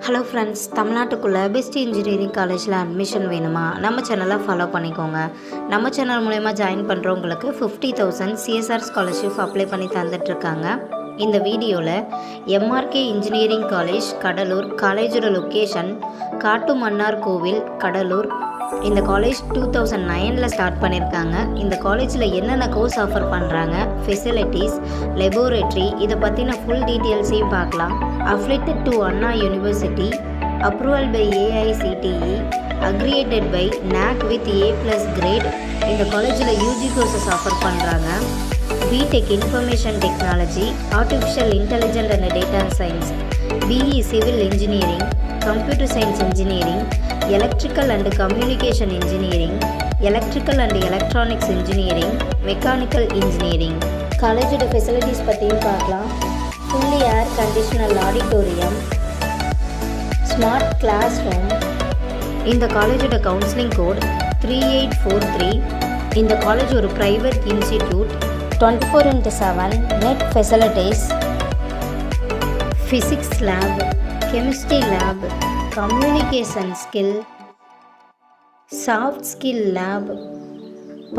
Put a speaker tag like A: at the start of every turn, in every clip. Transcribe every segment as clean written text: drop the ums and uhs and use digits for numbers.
A: Hello friends, தமிழ்நாட்டுக்குள்ளே best engineering காலேஜில் admission வேணுமா? நம்ம சேனலை ஃபாலோ பண்ணிக்கோங்க. நம்ம சேனல் மூலயமா ஜாயின் பண்ணுறவங்களுக்கு 50,000 சிஎஸ்ஆர் ஸ்காலர்ஷிப் அப்ளை பண்ணி தந்துட்டுருக்காங்க. இந்த வீடியோவில் எம்ஆர்கே இன்ஜினியரிங் காலேஜ் கடலூர், காலேஜோட லொக்கேஷன் காட்டுமன்னார் கோவில், கடலூர். இந்த காலேஜ் 2009 ஸ்டார்ட் பண்ணியிருக்காங்க. இந்த காலேஜில் என்னென்ன கோர்ஸ் ஆஃபர் பண்ணுறாங்க, ஃபெசிலிட்டிஸ், லெபோரேட்டரி, இதை பற்றின ஃபுல் டீட்டெயில்ஸையும் பார்க்கலாம். Affiliated to Anna university, approval by AICTE, accredited by NAC with A+ grade. இந்த காலேஜில் யூஜி கோர்சஸ் ஆஃபர் பண்ணுறாங்க. B Tech information technology, artificial intelligent and data science, BE civil engineering, computer science engineering, electrical and communication engineering, electrical and electronics engineering, mechanical engineering. காலேஜோட facilities பற்றியும் பார்க்கலாம். Fully air conditional auditorium, smart class room. இந்த காலேஜோட counselling code 3843. இந்த college ஒரு private institute. 24/7 net facilities, physics lab, chemistry lab, communication skill, soft skill lab,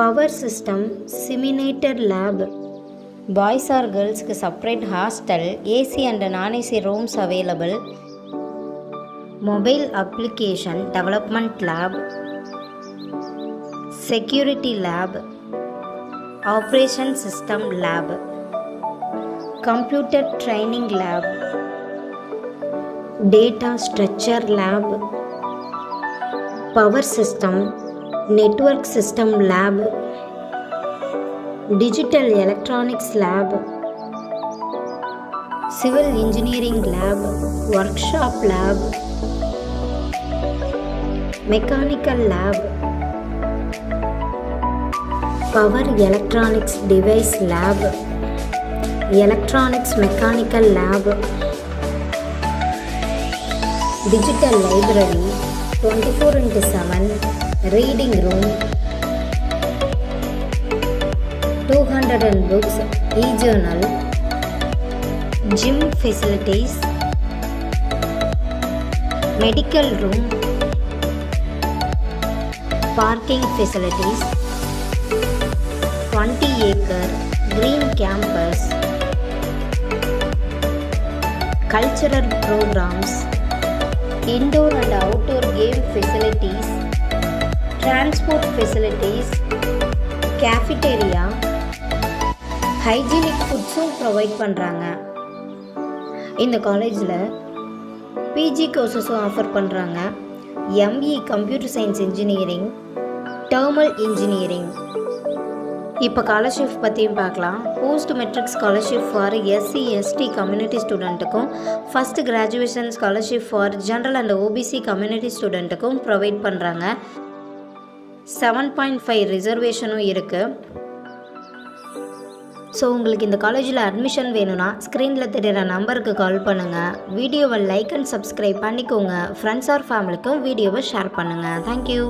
A: power system, simulator lab. Boys or கேர்ள்ஸ்க்கு separate hostel, AC and non AC rooms available. Mobile application development lab, security lab, operation system lab, computer training lab, data structure lab, power system, network system lab, digital electronics lab, civil engineering lab, workshop lab, mechanical lab, power electronics device lab, electronics mechanical lab, digital library, 24/7 reading room, 200 books, e-journal, gym facilities, medical room, parking facilities, 20 acre green campus, cultural programs, indoor and outdoor game facilities, transport facilities, cafeteria, hygienic foodsum provide பண்ணுறாங்க. இந்த காலேஜில் PG கோர்சஸும் offer பண்ணுறாங்க. ME computer science engineering, thermal engineering. இப்போ scholarship பற்றியும் பார்க்கலாம். Post matric scholarship for SC ST community ஸ்டூடெண்ட்டுக்கும், first graduation scholarship for general and OBC community ஸ்டூடெண்ட்டுக்கும் ப்ரொவைட் பண்ணுறாங்க. 7.5 ரிசர்வேஷனும் இருக்குது. ஸோ உங்களுக்கு இந்த காலேஜில் அட்மிஷன் வேணும்னா ஸ்க்ரீனில் தெரிகிற நம்பருக்கு கால் பண்ணுங்கள். வீடியோவை லைக் அண்ட் சப்ஸ்கிரைப் பண்ணிக்கோங்க. ஃப்ரெண்ட்ஸ் ஆர் ஃபேமிலிக்கும் வீடியோவை ஷேர் பண்ணுங்கள். தேங்க்யூ.